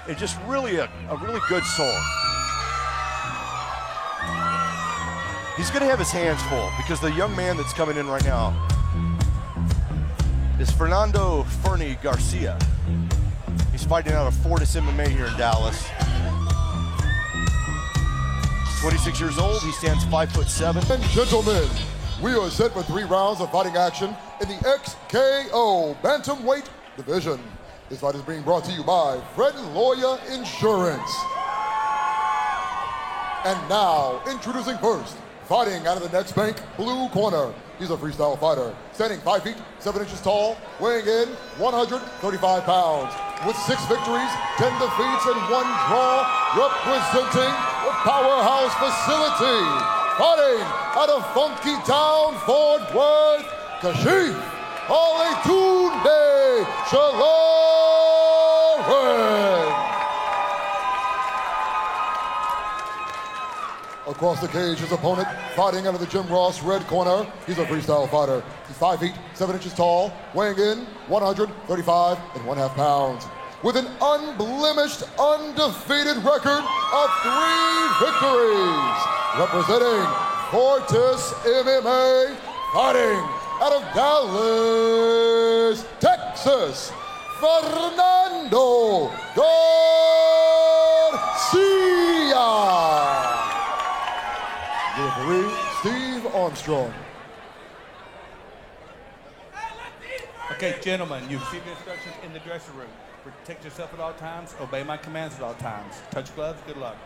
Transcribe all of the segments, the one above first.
and just really a really good soul. He's going to have his hands full because the young man that's coming in right now is Fernando Fernie Garcia. He's fighting out of Fortis MMA here in Dallas. 26 years old, he stands 5'7". And gentlemen, we are set for 3 rounds of fighting action in the XKO Bantamweight division. This fight is being brought to you by Fred Lawyer Insurance. And now, introducing first, fighting out of the next bank, blue corner. He's a freestyle fighter, standing 5 feet, 7 inches tall, weighing in 135 pounds. With 6 victories, 10 defeats, and 1 draw, representing the Powerhouse facility. Fighting out of Funky Town, Fort Worth, Kashiff, Oletunde, Solarin. Across the cage, his opponent, fighting out of the Jim Ross red corner. He's a freestyle fighter. He's 5 feet, 7 inches tall, weighing in 135 and 1/2 pounds. With an unblemished, undefeated record of 3 victories. Representing Fortis MMA, fighting out of Dallas, Texas, Fernando Garcia. Referee Steve Armstrong. Okay, gentlemen, you receive the instructions in the dressing room. Protect yourself at all times. Obey my commands at all times. Touch gloves. Good luck.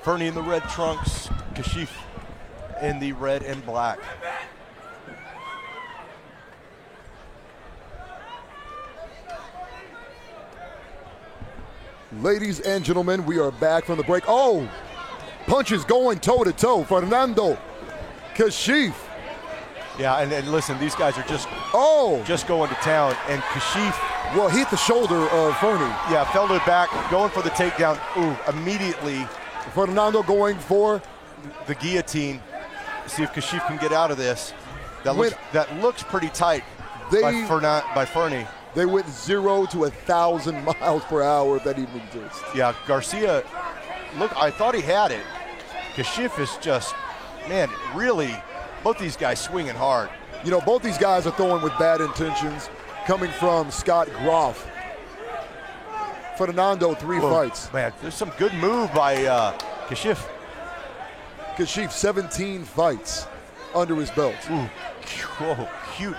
Fernie in the red trunks, Kashiff in the red and black. Ladies and gentlemen, we are back from the break. Oh, punches going toe-to-toe. Fernando Kashiff. Yeah, and listen, these guys are just going to town. And Kashiff, well, hit the shoulder of Fernie. Yeah, fell to the back, going for the takedown. Ooh, immediately. Fernando going for the guillotine. See if Kashiff can get out of this. That looks pretty tight by Fernie. They went 0 to 1,000 miles per hour, if that even exists. Yeah, Garcia, look, I thought he had it. Kashiff is just, man, really, both these guys swinging hard. You know, both these guys are throwing with bad intentions, coming from Scott Groff. Fernando, 3 fights. Man, there's some good move by Kashiff. Kashiff, 17 fights under his belt. Ooh, whoa, cute.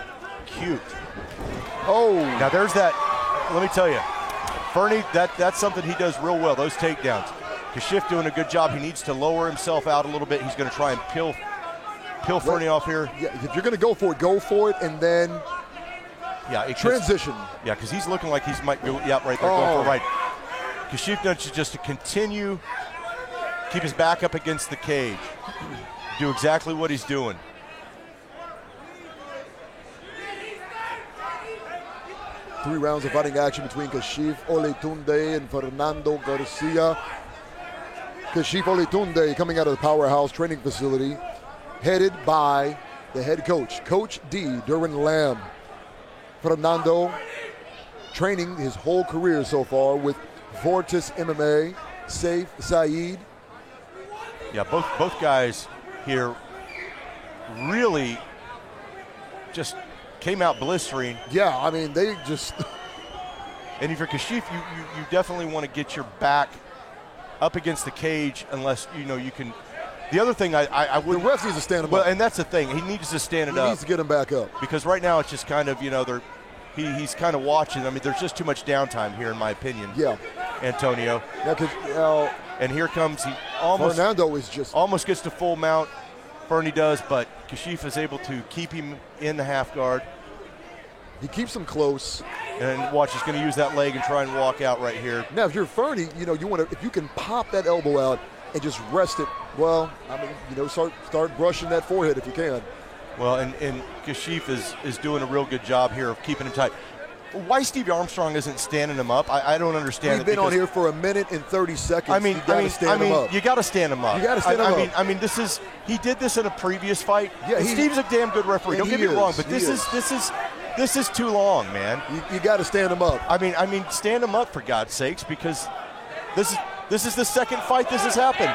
Oh. Now there's that, let me tell you, Fernie, that's something he does real well, those takedowns. Kashiff doing a good job. He needs to lower himself out a little bit. He's going to try and peel Fernie off here. Yeah, if you're going to go for it, and then transition. Yeah, because he's looking like he might go, right there, going for a right. Kashiff needs just to continue, keep his back up against the cage, do exactly what he's doing. Three rounds of fighting action between Kashiff Oletunde and Fernando Garcia. Kashiff Oletunde coming out of the Powerhouse training facility, headed by the head coach, Coach D, Derwin Lamb. Fernando training his whole career so far with Fortis MMA, Saif Saeed. Yeah, both guys here really just came out blistering. Yeah, I mean, they just... And if you're Kashiff, you definitely want to get your back up against the cage unless, you can... The other thing I would... The ref needs to stand him up. Well, and that's the thing. He needs to stand it up. He needs to get him back up. Because right now it's just kind of, he's kind of watching. I mean, there's just too much downtime here, in my opinion. Yeah. Antonio. Yeah, because... and here comes, Fernando is just... Almost gets to full mount. Fernie does, but Kashiff is able to keep him in the half guard. He keeps him close. And watch, he's going to use that leg and try and walk out right here. Now, if you're Fernie, you want to, if you can pop that elbow out and just rest it, well, I mean, start brushing that forehead if you can. Well, and Kashiff is doing a real good job here of keeping him tight. why Steve Armstrong isn't standing him up, I don't understand. We've been on here for 1 minute and 30 seconds. You got to stand him up. You got to stand him up. You got to stand him up. I mean, he did this in a previous fight. Yeah, Steve's a damn good referee. Don't get me wrong, but this is too long, man. You got to stand him up. I mean, stand him up for God's sakes, because this is the second fight this has happened.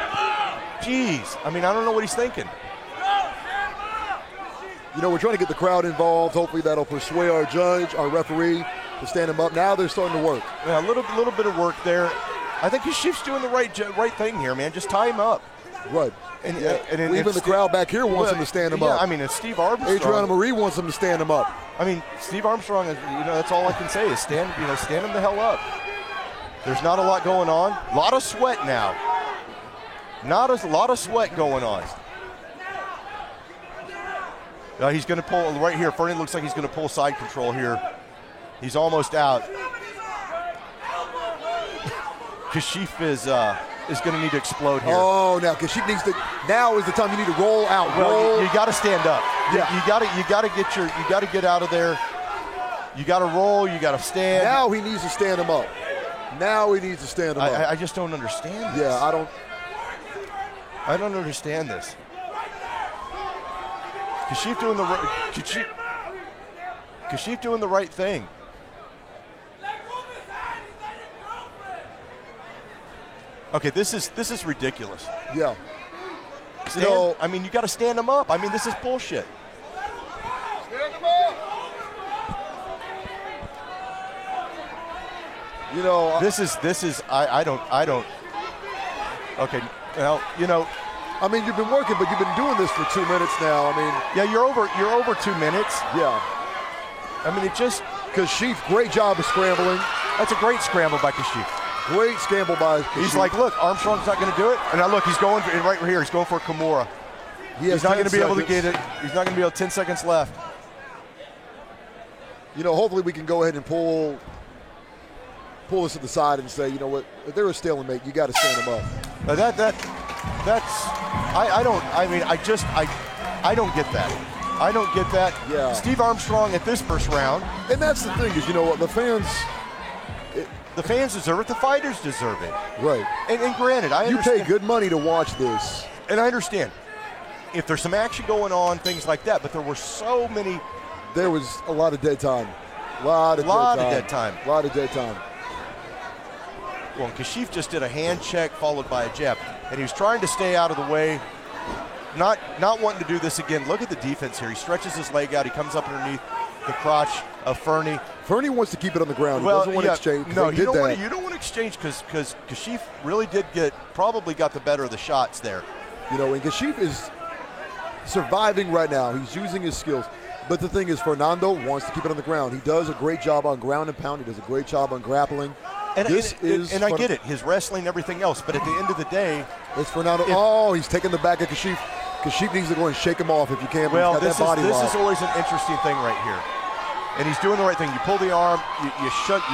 Jeez, I mean, I don't know what he's thinking. We're trying to get the crowd involved. Hopefully that'll persuade our judge, our referee, to stand him up. Now they're starting to work. Yeah, a little bit of work there. I think Kashiff's doing the right thing here, man. Just tie him up. Right. And even the crowd back here wants him to stand him up. I mean, if Steve Armstrong, Adriana Marie wants him to stand him up. I mean, Steve Armstrong is, that's all I can say is stand him the hell up. There's not a lot going on. A lot of sweat now. Not a lot of sweat going on. He's going to pull right here. Fernie looks like he's going to pull side control here. He's almost out. Kashiff is going to need to explode here. Oh, now Kashiff needs to. Now is the time you need to roll out. Well, you got to stand up. Yeah. You got to get out of there. You got to roll. You got to stand. Now he needs to stand him up. I just don't understand this. Yeah, I don't understand this. Kashiff doing the right thing. Okay, this is ridiculous. Yeah. I mean, you got to stand him up. I mean, this is bullshit. Stand him up. This is I don't. Okay, well, I mean, you've been working, but you've been doing this for 2 minutes now. I mean, yeah, you're over 2 minutes. Yeah. I mean, it just Kashiff, great job of scrambling. That's a great scramble by Kashiff. Great scramble by Kashiff. He's like, look, Armstrong's not going to do it, and now look, he's going right here. He's going for a Kimura. He's not going to be able to get it. He's not going to be able. 10 seconds left. Hopefully we can go ahead and pull this to the side and say, you know what, if they're a stalemate, you got to stand them up. I don't get that. I don't get that. Yeah. Steve Armstrong at this first round. And that's the thing is, the fans deserve it. The fighters deserve it. Right. And granted, I understand. You pay good money to watch this. And I understand. If there's some action going on, things like that, but there were so many. There was a lot of dead time. A lot of dead time. Well, Kashiff just did a hand check followed by a jab, and he was trying to stay out of the way, not wanting to do this again. Look at the defense here. He stretches his leg out. He comes up underneath the crotch of Fernie. Fernie wants to keep it on the ground. Well, he doesn't want to exchange. No, you don't want to exchange because Kashiff really probably got the better of the shots there. And Kashiff is surviving right now. He's using his skills. But the thing is, Fernando wants to keep it on the ground. He does a great job on ground and pound. He does a great job on grappling. And I get it, his wrestling, everything else. But at the end of the day, it's Fernando. He's taking the back of Kashiff. Kashiff needs to go and shake him off if you can. Well, this is always an interesting thing right here. And he's doing the right thing. You pull the arm, you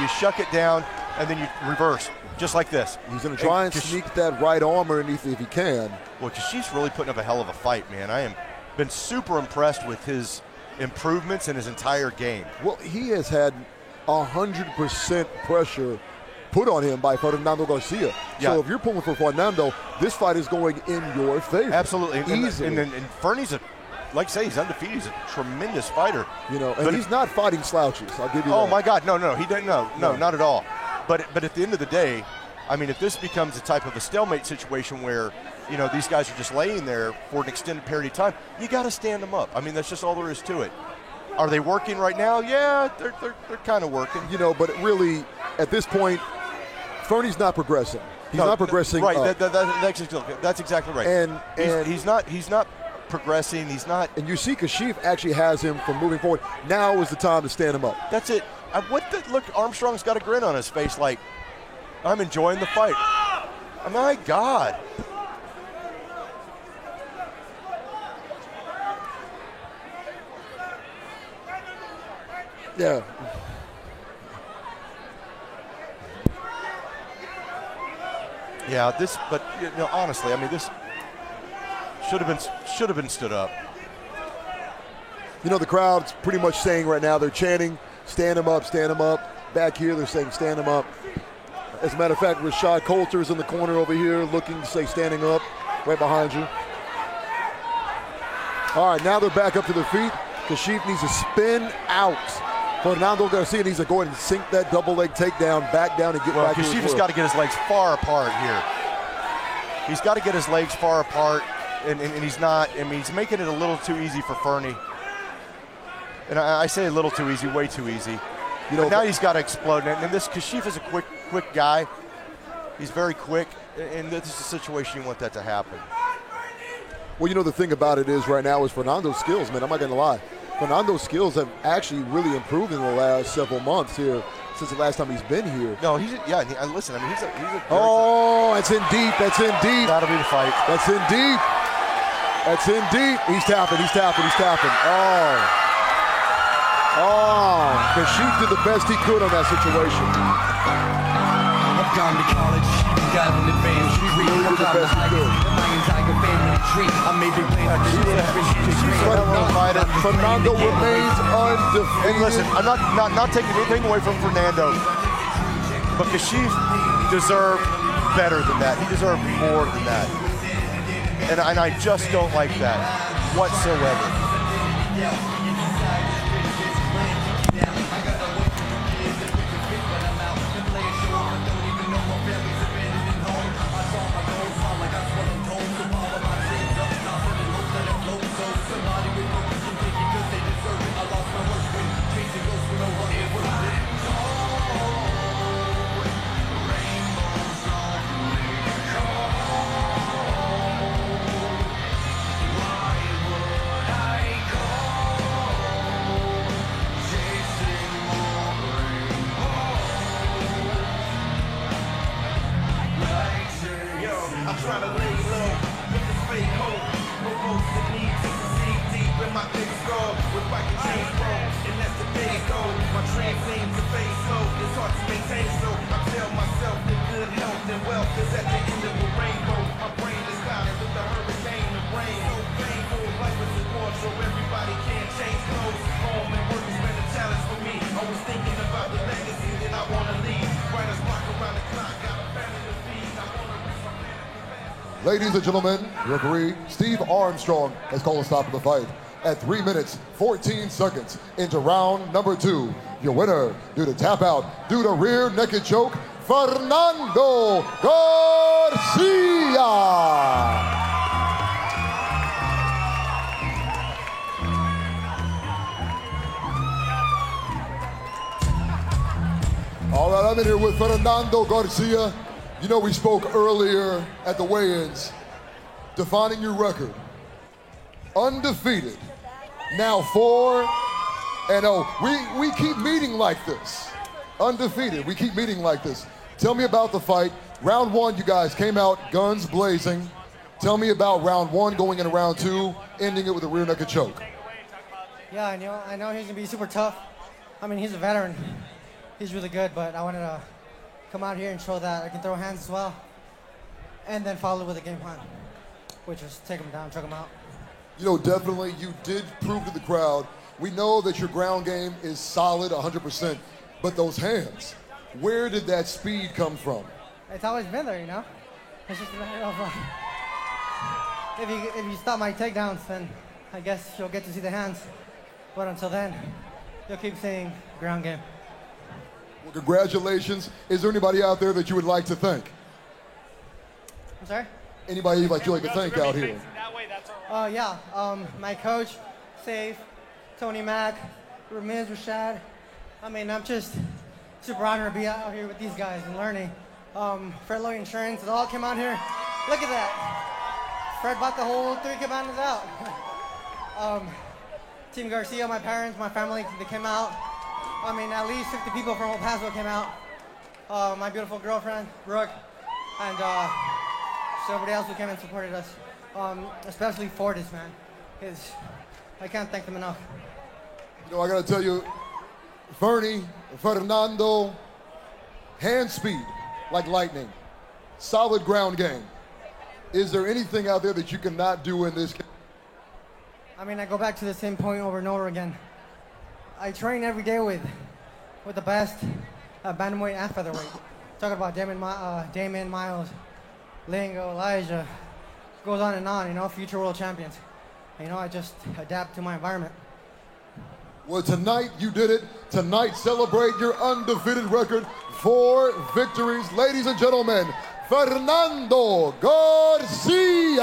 shuck it down, and then you reverse, just like this. He's going to try and sneak that right arm underneath if he can. Well, Kashiff's really putting up a hell of a fight, man. I am been super impressed with his improvements in his entire game. Well, he has had 100% pressure put on him by Fernando Garcia. Yeah. So if you're pulling for Fernando, this fight is going in your favor. Absolutely. Easily. And Fernie's like I say, he's undefeated. He's a tremendous fighter. And he's not fighting slouches. I'll give you that. Oh my God, no, he didn't. No, not at all. But at the end of the day, I mean, if this becomes a type of a stalemate situation where these guys are just laying there for an extended period of time, you got to stand them up. I mean, that's just all there is to it. Are they working right now? Yeah, they're kind of working. But really, at this point, Fernie's not progressing. He's not progressing. Right. That's exactly right. And he's not progressing. He's not. And you see, Kashiff actually has him from moving forward. Now is the time to stand him up. That's it. Look, Armstrong's got a grin on his face, like I'm enjoying the fight. Oh, my God. Yeah. Yeah, but honestly, I mean, this should have been stood up. The crowd's pretty much saying right now, they're chanting, Stand him up, stand him up. Back here, they're saying stand him up. As a matter of fact, Rashad Coulter's in the corner over here looking to say standing up, right behind you. All right, now they're back up to their feet. Kashiff needs to spin out. Fernando Garcia needs to go ahead and sink that double leg takedown back down and get back to his Kashiff has got to get his legs far apart here. He's got to get his legs far apart, and he's not. I mean, he's making it a little too easy for Fernie. And I say a little too easy, way too easy. You know, but now he's got to explode. And this Kashiff is a quick guy. He's very quick, and this is a situation you want that to happen. Well, you know, the thing about it is right now is Fernando's skills, man. I'm not going to lie. Fernando's skills have actually really improved in the last several months here since the last time he's been here. No, listen, I mean, he's a oh, that's in deep. That's in deep. That'll be the fight. That's in deep. That's in deep. He's tapping. Oh, Kashiff did the best he could on that situation. I've gone to college, got an advanced degree. I'm the best he could. My entire family tree. I may be playing Fernando remains undefeated. And listen, I'm not taking anything away from Fernando, but Kashiff deserved better than that. He deserved more than that. And I just don't like that whatsoever. Ladies and gentlemen, referee Steve Armstrong has called a stop to the fight at 3 minutes, 14 seconds into round number 2. Your winner, due to tap out, due to rear naked choke, Fernando Garcia. All right, I'm in here with Fernando Garcia. You know, we spoke earlier at the weigh-ins, defining your record. Undefeated, now 4-0. We keep meeting like this. Undefeated, we keep meeting like this. Tell me about the fight. Round 1, you guys came out guns blazing. Tell me about round 1 going into round 2, ending it with a rear naked choke. Yeah, I know he's gonna be super tough. I mean, he's a veteran. He's really good, but I wanted to come out here and show that I can throw hands as well, and then follow with a game plan, which is take him down, choke him out. You know, definitely you did prove to the crowd. We know that your ground game is solid 100%, but those hands, where did that speed come from? It's always been there, you know? It's just a matter of, if you stop my takedowns, then I guess you'll get to see the hands. But until then, you'll keep seeing ground game. Well, congratulations. Is there anybody out there that you would like to thank? I'm sorry? Anybody you'd like to thank out here? My coach, Safe, Tony Mack, Ramiz, Rashad. I mean, I'm just super honored to be out here with these guys and learning. Fredloy Insurance, it all came out here. Look at that. Fred bought the whole 3 cabanas out. Team Garcia, my parents, my family, they came out. I mean, at least 50 people from El Paso came out. My beautiful girlfriend, Brooke, and everybody else who came and supported us. Especially Fortis, man. I can't thank them enough. You know, I gotta tell you, Fernie, Fernando, hand speed like lightning, solid ground game. Is there anything out there that you cannot do in this game? I mean, I go back to the same point over and over again. I train every day with with the best bantamweight and featherweight. Talking about Damon, Miles, Lingo, Elijah, goes on, you know, future world champions. You know, I just adapt to my environment. Well, tonight you did it. Tonight, celebrate your undefeated record. 4 victories. Ladies and gentlemen, Fernando Garcia.